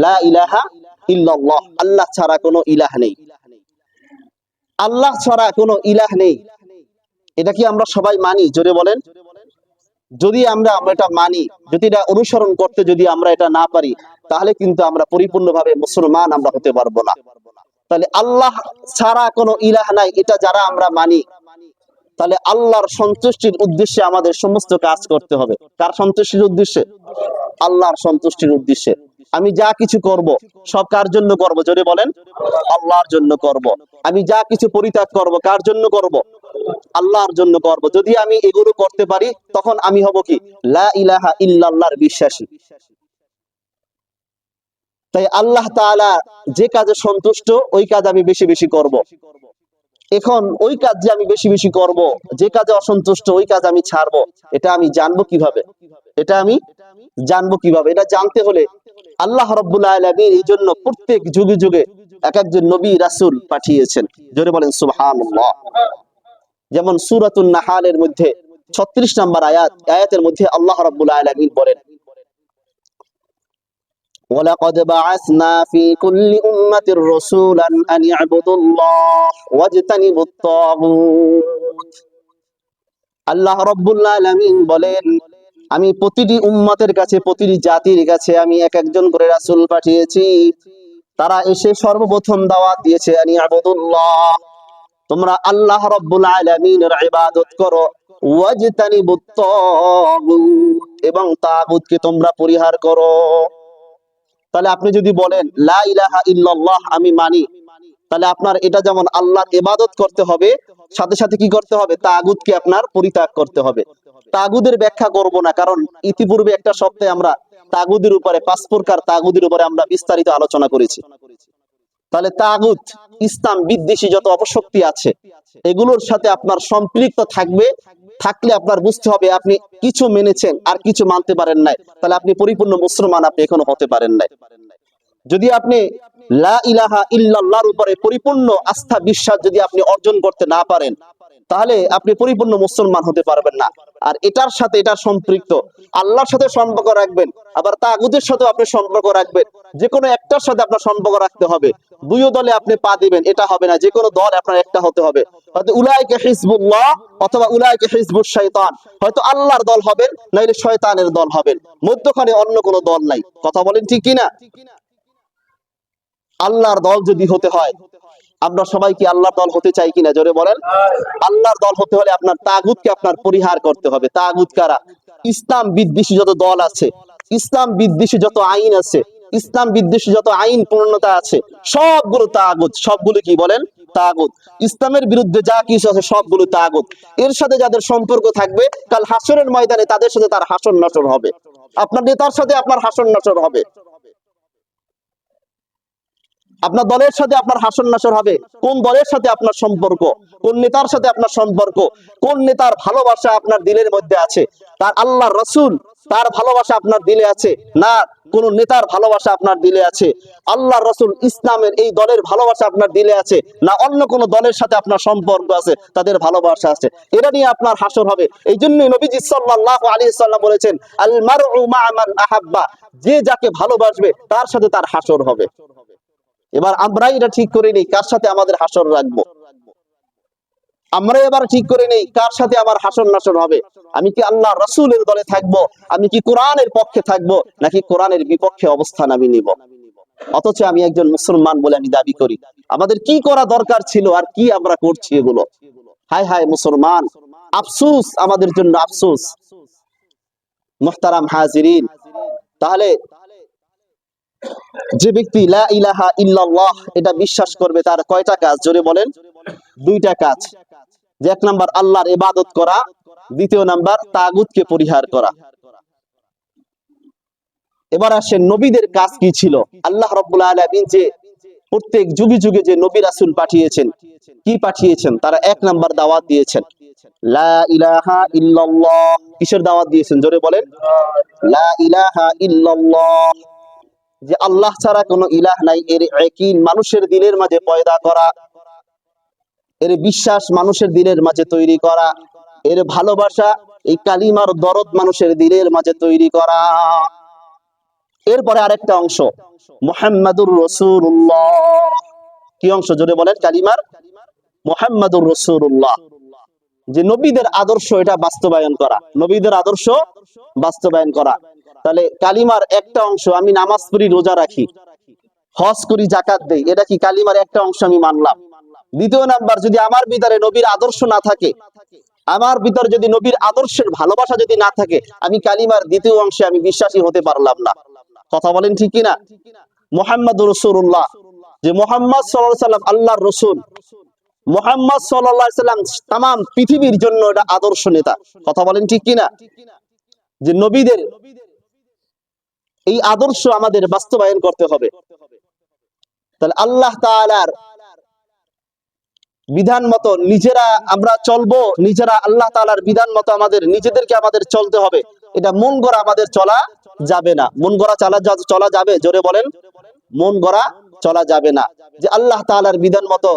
লা ইলাহা ইল্লাল্লাহ, আল্লাহ ছাড়া কোনো ইলাহ নেই। আল্লাহ ছাড়া কোনো ইলাহ নেই, এটা কি আমরা সবাই মানি? জোরে বলেন। যদি আমরা এটা মানি, যদি এটা অনুসরণ করতে যদি আমরা এটা না পারি, তাহলে কিন্তু আমরা পরিপূর্ণভাবে মুসলমান আমরা হতে পারবো না। তাহলে আল্লাহ ছাড়া কোনো ইলাহ নাই, এটা যারা আমরা মানি, তাহলে আল্লাহর সন্তুষ্টির উদ্দেশ্যে আমাদের সমস্ত কাজ করতে হবে। কার সন্তুষ্টির উদ্দেশ্যে? আল্লাহর সন্তুষ্টির উদ্দেশ্যে। আমি যা কিছু করব সব কার জন্য করব? জোরে বলেন। আল্লাহর জন্য করব। আমি যা কিছু পরিত্যাগ করব কার জন্য করব? আল্লাহর জন্য করব। যদি আমি এগুলো করতে পারি, তখন আমি হব কি? লা ইলাহা ইল্লাল্লাহর বিশ্বাসী। তাই আল্লাহ তাআলা যে কাজে সন্তুষ্ট ওই কাজ আমি বেশি বেশি করব। এখন ওই কাজ যে আমি বেশি বেশি করব, যে কাজে অসন্তুষ্ট ওই কাজ আমি ছাড়বো, এটা আমি জানবো কিভাবে? এটা আমি জানবো কিভাবে? এটা জানতে হলে আল্লাহ রাব্বুল আলামিন এই জন্য প্রত্যেক যুগে যুগে এক একজন নবী রাসূল পাঠিয়েছেন। জোরে বলেন সুবহানাল্লাহ। যেমন সূরাতুন নাহালের মধ্যে 36 নম্বর আয়াতের মধ্যে আল্লাহ রাব্বুল আলামিন বলেন, وَلَقَدْ بَعَثْنَا فِي كُلِّ أُمَّةٍ رَسُولًا أَنِ اعْبُدُوا اللَّهَ وَاجْتَنِبُوا الطَّاغُوتَ। আল্লাহ রাব্বুল আলামিন বলেন, আমি প্রতিটি উম্মতের কাছে, প্রতিটি জাতির কাছে আমি এক একজন করে রাসূল পাঠিয়েছি। তারা এসে সর্বপ্রথম দাওয়াত দিয়েছে আনি আবুদুল্লাহ, তোমরা আল্লাহ রাব্বুল আলামিনের ইবাদত করো, ওয়াজতানিবুত তাগুত, এবং তাগুতকে তোমরা পরিহার করো। তাহলে আপনি যদি বলেন লা ইলাহা ইল্লাল্লাহ আমি মানি, তাহলে আপনার এটা যেমন আল্লাহর ইবাদত করতে হবে, সাথে সাথে কি করতে হবে? তাগুতকে আপনার পরিত্যাগ করতে হবে। তাগুদের ব্যাখ্যা করব না, কারণ ইতিপূর্বে একটা সপ্তাহে আমরা তাগুদের উপরে, 5 প্রকার তাগুদের উপরে আমরা বিস্তারিত আলোচনা করেছি। তাহলে তাগুত, ইসলাম বিদ্বেষী যত অপশক্তি আছে, এগুলোর সাথে আপনার সম্পৃক্ত থাকলে আপনার বুঝতে হবে আপনি কিছু মেনেছেন আর কিছু মানতে পারেন নাই, তাহলে আপনি পরিপূর্ণ মুসলমান আপনি এখনো হতে পারেন নাই। যদি আপনি লা ইলাহা ইল্লাল্লাহর উপরে পরিপূর্ণ আস্থা বিশ্বাস যদি আপনি অর্জন করতে না পারেন, তাহলে আপনি পরিপূর্ণ মুসলমান হতে পারবেন না। আর এটার সাথে এটা সম্পৃক্ত, আল্লাহর সাথে সম্পর্ক রাখবেন, আবার তাগুতের সাথে আপনি সম্পর্ক রাখবেন। যে কোনো একটার সাথে আপনার সম্পর্ক রাখতে হবে। দুই দলে আপনি পা দিবেন, এটা হবে না। যে কোনো দল আপনার একটা হতে হবে। হয়তো উলাইকা হিজবুল্লাহ অথবা উলাইকা হিজবুশ শাইতান, হয়তো আল্লাহর দল হবেন, নাইলে শয়তানের দল হবেন, মধ্যখানে অন্য কোনো দল নাই। কথা বলেন ঠিক কিনা? আল্লাহর দল যদি হতে হয়, আমরা সবাই কি আল্লাহর দল হতে চাই কিনা? জোরে বলেন। আল্লাহর দল হতে হলে আপনার তাগুতকে আপনার পরিহার করতে হবে। তাগুত কারা? ইসলাম বিদ্বেষী যত দল আছে, ইসলাম বিদ্বেষী যত আইন আছে, ইসলাম বিদ্বেষী যত আইন পূর্ণতা আছে, সবগুলো তাগুত। সবগুলো কি বলেন? তাগুত। ইসলামের বিরুদ্ধে যা কিছু আছে সবগুলো তাগুত। এর সাথে যাদের সম্পর্ক থাকবে, কাল হাসরের ময়দানে তাদের সাথে তার হাসর নাসর হবে। আপনার নেতার সাথে আপনার হাসর নাসর হবে, আপনার দলের সাথে আপনার হাসর নাসর হবে। কোন দলের সাথে আপনার সম্পর্ক, কোন নেতার সাথে আপনার সম্পর্ক, কোন নেতার ভালোবাসা আপনার দিলের মধ্যে আছে, তার আল্লাহর রাসূল তার ভালোবাসা আপনার দিলে আছে না কোন নেতার ভালোবাসা আপনার দিলে আছে? আল্লাহর রাসূল ইসলামের এই দলের ভালোবাসা আপনার দিলে আছে না অন্য কোন দলের সাথে আপনার সম্পর্ক আছে, তাদের ভালোবাসা আছে? এটা নিয়ে আপনার হাসর হবে। এই জন্যই নবীজি সাল্লাল্লাহু আলাইহি সাল্লাম বলেছেন, আল মারউ মা মান আহাব্বা, যে যাকে ভালোবাসবে তার সাথে তার হাসর হবে। এবার আমরা এটা ঠিক করে নেই কার সাথে আমাদের হাসর রাখবো। আমরা এবার ঠিক করে নেই কার সাথে আমার হাসর নাসর হবে। আমি কি আল্লাহ রাসূলের দলে থাকবো, আমি কি কোরআনের পক্ষে থাকবো, নাকি কোরআনের বিপক্ষে অবস্থান আমি নিব? অথচ আমি একজন মুসলমান বলে আমি দাবি করি। আমাদের কি করা দরকার ছিল আর কি আমরা করছি এগুলো? হায় হায় মুসলমান, আফসোস, আমাদের জন্য আফসোস। মুহতারাম হাজিরিন, তাহলে যে ব্যক্তি লা ইলাহা ইল্লাল্লাহ এটা বিশ্বাস করবে, তার কয়টা কাজ? জোরে বলেন। 2টা কাজ। যে 1 নাম্বার আল্লাহর ইবাদত করা, 2য় নাম্বার তাগুতকে পরিহার করা। এবার আসেন নবীদের কাজ কি ছিল। আল্লাহ রাব্বুল আলামিন যে প্রত্যেক যুগে যুগে যে নবী রাসূল পাঠিয়েছেন, কি পাঠিয়েছেন? তারা 1 নাম্বার দাওয়াত দিয়েছেন লা ইলাহা ইল্লাল্লাহ। কিসের দাওয়াত দিয়েছেন? জোরে বলেন। লা ইলাহা ইল্লাল্লাহ, যে আল্লাহ ছাড়া কোনো ইলাহ নাই, এর ইয়াকিন মানুষের দিলের মাঝে পয়দা করা, এর বিশ্বাস মানুষের দিলের মাঝে তৈরি করা, এর ভালোবাসা, এই কালিমার দরদ মানুষের দিলের মাঝে তৈরি করা। এরপরে আরেকটা অংশ মুহাম্মাদুর রাসূলুল্লাহ। কি অংশ জোরে বলেন? কালিমার মুহাম্মাদুর রাসূলুল্লাহ, যে নবীদের আদর্শ এটা বাস্তবায়ন করা, নবীদের আদর্শ বাস্তবায়ন করা। তাহলে কালিমার একটা অংশ, আমি নামাজ পড়ি, রোজা রাখি, হজ করি, যাকাত দেই, এটা কি কালিমার একটা অংশ আমি মানলাম। দ্বিতীয় নাম্বার, যদি আমার ভিতরে নবীর আদর্শ না থাকে, আমার ভিতরে যদি নবীর আদর্শের ভালোবাসা যদি না থাকে, আমি কালিমার দ্বিতীয় অংশে আমি বিশ্বাসী হতে পারলাম না। কথা বলেন ঠিক কিনা? মুহাম্মাদুর রাসূলুল্লাহ, যে মুহাম্মদ সাল্লাল্লাহু আলাইহি সাল্লাম আল্লাহর রাসূল, মুহাম্মদ সাল্লাল্লাহু আলাইহি সাল্লাম তামাম পৃথিবীর জন্য এটা আদর্শ নেতা। কথা বলেন ঠিক কিনা? যে নবীদের এই আদর্শ আমাদের বাস্তবায়ন করতে হবে। তাহলে আল্লাহ তাআলার বিধান মতো নিজেরা আমরা চলবো, নিজেরা আল্লাহ তাআলার বিধান মতো আমাদের নিজেদেরকে আমাদের চলতে হবে। এটা মন গড়া আমাদের চলা যাবে না। মন গড়া চলা যাবে? জোরে বলেন, মন গড়া চলা যাবে না। যে আল্লাহ তাআলার বিধান মতো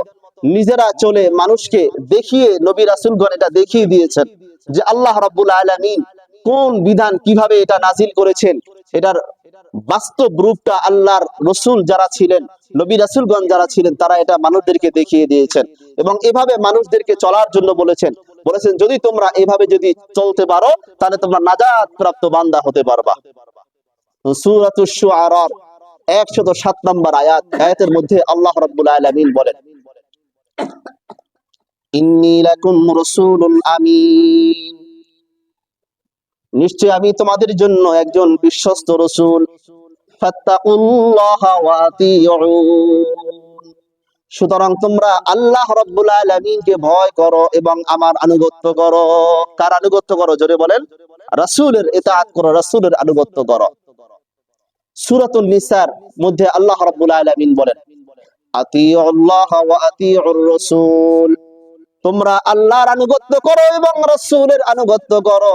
নিজেরা চলে মানুষকে দেখিয়ে, নবী রাসূলগণ এটা দেখিয়ে দিয়েছেন যে আল্লাহ রাব্বুল আলামিন কোন বিধান কিভাবে এটা নাজিল করেছেন। এটার বাস্তব রূপটা আল্লাহর রাসূল যারা ছিলেন, নবী রাসূলগণ যারা ছিলেন, তারা এটা মানুষদেরকে দেখিয়ে দিয়েছেন এবং এভাবে মানুষদেরকে চলার জন্য বলেছেন যদি তোমরা এভাবে যদি চলতে পারো, তাহলে তোমরা নাজাত প্রাপ্ত বান্দা হতে পারবা। সূরাতুশ শুআরা 107 নম্বর আয়াত, আয়াতের মধ্যে আল্লাহ রাব্বুল আলামিন বলেন, ইন্নী লাকুম রাসূলুন আমিন, নিশ্চয় আমি তোমাদের জন্য একজন বিশ্বস্ত রাসূল। ফাত্তাকুল্লাহা ওয়া আতিউন, সুতরাং তোমরা আল্লাহ রাব্বুল আলামিনকে ভয় করো এবং আমার আনুগত্য করো। কার আনুগত্য করো? জোরে বলেন, রাসূলের ইতাআত করো, রাসূলের আনুগত্য করো। সূরাতুন নিসার মধ্যে আল্লাহ রাব্বুল আলামিন বলেন, আতিউল্লাহ ওয়া আতিউর রাসূল, তোমরা আল্লাহর আনুগত্য করো এবং রাসূলের আনুগত্য করো।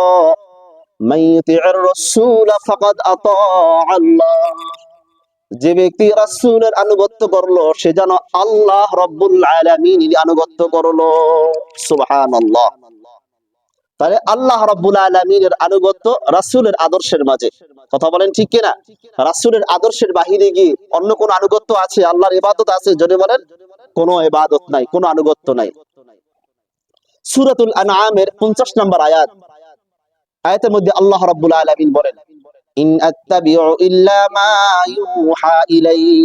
মাইয়ুতিউর রাসূল ফাকাদ আতা আল্লাহ, যে ব্যক্তি রাসূলের আনুগত্য করলো সে যেন আল্লাহ রাব্বুল আলামিনের আনুগত্য করলো। সুবহানাল্লাহ। তাহলে আল্লাহ রাব্বুল আলামিনের আনুগত্য রাসূলের আদর্শের মাঝে। কথা বলেন ঠিক কিনা? রাসূলের আদর্শের বাহিরে গিয়ে অন্য কোন আনুগত্য আছে? আল্লাহর ইবাদত আছে? যদি বলেন, কোনো ইবাদত নাই, কোনো আনুগত্য নাই। সূরাতুল আনআমের 50 নম্বর আয়াত, আয়াতের মধ্যে আল্লাহ রাব্বুল আলামিন বলেন, ইন আত্তাবিউ ইল্লা মা ইউহা ইলাইহি,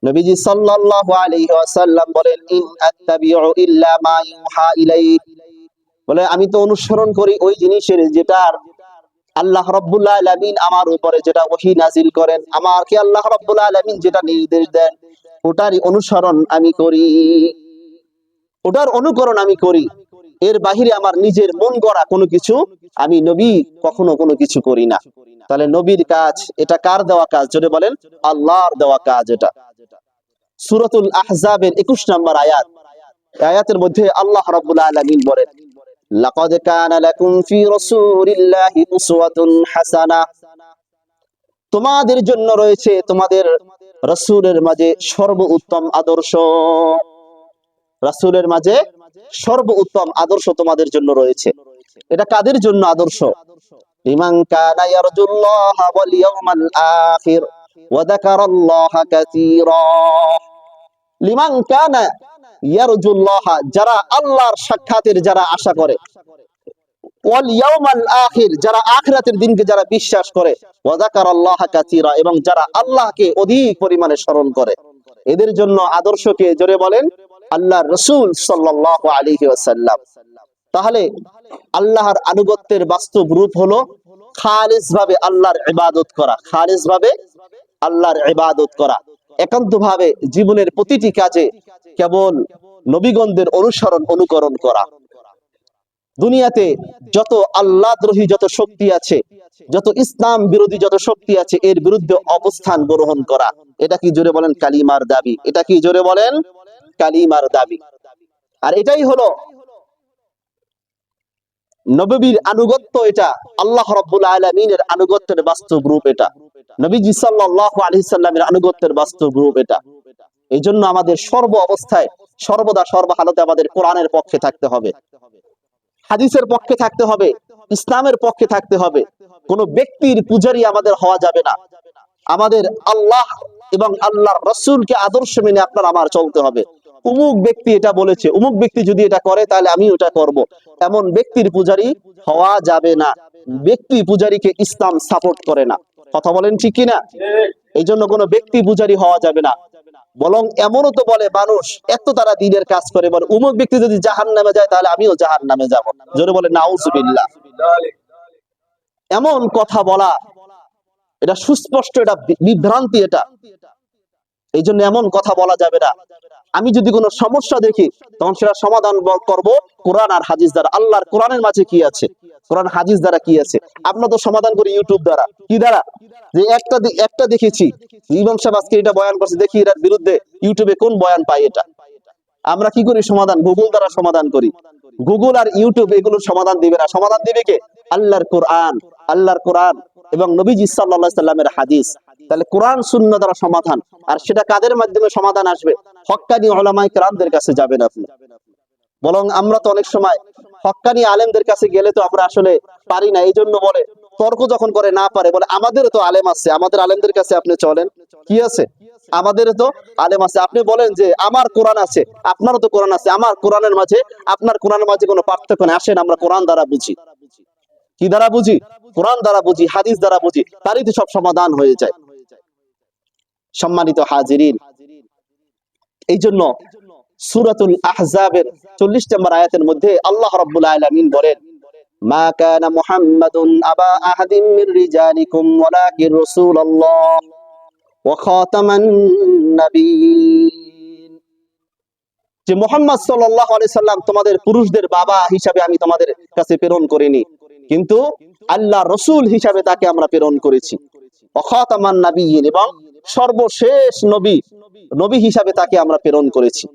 নবীজি সাল্লাল্লাহু আলাইহি ওয়াসাল্লাম বলেন, ইন আত্তাবিউ ইল্লা মা ইউহা ইলাইহি, বলে আমি তো অনুসরণ করি ওই জিনিসের যেটার আল্লাহ রাব্বুল আলামিন আমার উপরে যেটা ওহী নাজিল করেন, আমাকে আল্লাহ রাব্বুল আলামিন যেটা নির্দেশ দেন ওটারই অনুসরণ আমি করি, ওটার অনুকরণ আমি করি। এর বাহিরে আমার নিজের মন গড়া কোনো কিছু আমি নবী কখনো কোনো কিছু করি না। তাহলে নবীর কাজ এটা কার দেওয়া কাজ? যদি বলেন, আল্লাহর দেওয়া কাজ এটা। সূরাতুল আহজাবের 21 নম্বর আয়াত, আয়াতের মধ্যে আল্লাহ রাব্বুল আলামিন বলেন, লাকাদ কানা লাকুম ফি রাসূলিল্লাহি উসওয়াতুন হাসানাহ, তোমাদের জন্য রয়েছে তোমাদের রাসূলের মাঝে সর্বোত্তম আদর্শ। রাসূলের মাঝে সর্বোত্তম আদর্শ তোমাদের জন্য রয়েছে। এটা কাদের জন্য আদর্শ? লিমান কানা ইয়ারজুল্লাহ ওয়াল ইয়াউমাল আখির ওয়া যাকারাল্লাহা কাসীরা, লিমান কানা ইয়ারজুল্লাহ, যারা আল্লাহর সাক্ষাতের যারা আশা করে, ওয়াল ইয়াউমাল আখির, যারা আখিরাতের দিনকে যারা বিশ্বাস করে, ওয়া যাকারাল্লাহা কাসীরা, এবং যারা আল্লাহকে অধিক পরিমাণে স্মরণ করে, এদের জন্য আদর্শকে জোরে বলেন আল্লাহর রাসূল সাল্লাল্লাহু আলাইহি ওয়াসাল্লাম। তাহলে আল্লাহর আনুগত্যের বাস্তব রূপ হলো খালিস ভাবে আল্লাহর ইবাদত করা, খালিস ভাবে আল্লাহর ইবাদত করা, একান্ত ভাবে জীবনের প্রতিটি কাজে কেবল নবীগণদের অনুসরণ অনুকরণ করা। দুনিয়াতে যত আল্লাহদ্রোহী যত শক্তি আছে, যত ইসলাম বিরোধী যত শক্তি আছে, এর বিরুদ্ধে অবস্থান গ্রহণ করা, এটা কি জোরে বলেন কালিমার দাবি? এটা কি জোরে বলেন কালিমার দাবি? আর এটাই হলো নবীর আনুগত্য, এটা আল্লাহ রাব্বুল আলামিনের আনুগত্যের বাস্তব রূপ, এটা নবীজি সাল্লাল্লাহু আলাইহি সাল্লামের আনুগত্যের বাস্তব রূপ এটা। এই জন্য আমাদের সর্ব অবস্থায় সর্বদা সর্বহালতে আমাদের কোরআনের পক্ষে থাকতে হবে, হাদিসের পক্ষে থাকতে হবে, ইসলামের পক্ষে থাকতে হবে। কোন ব্যক্তির পূজারী আমাদের হওয়া যাবে না। আমাদের আল্লাহ এবং আল্লাহর রাসূলকে আদর্শ মেনে আপনার আমার চলতে হবে। অমুক ব্যক্তি এটা বলেছে, অমুক ব্যক্তি যদি এটা করে তাহলে আমি ওটা করব, এমন ব্যক্তির পূজারী হওয়া যাবে না। ব্যক্তি পূজারীকে ইসলাম সাপোর্ট করে না। কথা বলেন ঠিক কিনা? এই জন্য কোনো ব্যক্তি পূজারী হওয়া যাবে না। বরং এমনও তো বলে মানুষ, এত তারা দিনের কাজ করে, বলে অমুক ব্যক্তি যদি জাহান্নামে যায় তাহলে আমিও জাহান্নামে যাব। জোরে বলে নাউজুবিল্লাহ। এমন কথা বলা, এটা সুস্পষ্ট, এটা বিভ্রান্তি। এটা এই জন্য এমন কথা বলা যাবে না। আমি যদি কোনো সমস্যা দেখি তখন সেটা সমাধান করব কোরআন আর হাদিস দ্বারা। আল্লাহর কোরআনের মাঝে কি আছে, কোরআন হাদিস দ্বারা কি আছে। আমরা তো সমাধান করি ইউটিউব দ্বারা। কি দ্বারা? যে একটা দেখেছি ইমাম সাহেব আজকে এটা বয়ান করছে, দেখি এর বিরুদ্ধে ইউটিউবে কোন বয়ান পাই। এটা আমরা কি করি? সমাধান গুগল দ্বারা সমাধান করি। গুগল আর ইউটিউব এগুলোর সমাধান দিবে না। সমাধান দিবে কে? আল্লাহর কোরআন, আল্লাহর কোরআন এবং নবীজি সাল্লাল্লাহু আলাইহি সাল্লামের হাদিস। তাহলে কোরআন সুন্নাহ দ্বারা সমাধান। আর সেটা কাদের মাধ্যমে সমাধান আসবে? হক্কানি উলামায়ে কেরামদের কাছে যাবেন আপনি। বরং আমরা তো অনেক সময় হক্কানি আলেমদের কাছে গেলে তো আমরা আসলে পারি না। এই জন্য বলে তর্ক যখন করে না পারে, বলে আমাদেরও তো আলেম আছে, আমাদের আলেমদের কাছে আপনি চলেন। কি আছে? আমাদেরও তো আলেম আছে। আপনি বলেন যে আমার কোরআন আছে, আপনারও তো কোরআন আছে, আমার কোরআনের মাঝে আপনার কোরআনের মাঝে কোনো পার্থক্য নেই, আসেন আমরা কোরআন দ্বারা বুঝি। কি দ্বারা বুঝি? কোরআন দ্বারা বুঝি, হাদিস দ্বারা বুঝি, তারই তো সব সমাধান হয়ে যায়। সম্মানিত হাজিরিন, এই জন্য সূরাতুল আহজাবের 40 নম্বর আয়াতের মধ্যে আল্লাহ রাব্বুল আলামিন বলেন, মা কানা মুহাম্মাদুন আবা আহাদিম মির রিজালিকুম ওয়ালাকিন রাসূলুল্লাহ ওয়া খাতামান নাবিয়্যিন। যে মুহাম্মদ সাল্লাল্লাহু আলাইহি সাল্লাম তোমাদের পুরুষদের বাবা হিসাবে আমি তোমাদের কাছে প্রেরণ করিনি, কিন্তু আল্লাহ রাসূল হিসাবে তাকে আমরা প্রেরণ করেছি। ওয়া খাতামান নাবিয়্যিন, এবং সর্বশেষ নবী হিসাবে তাকে আমরা প্রেরণ করেছি।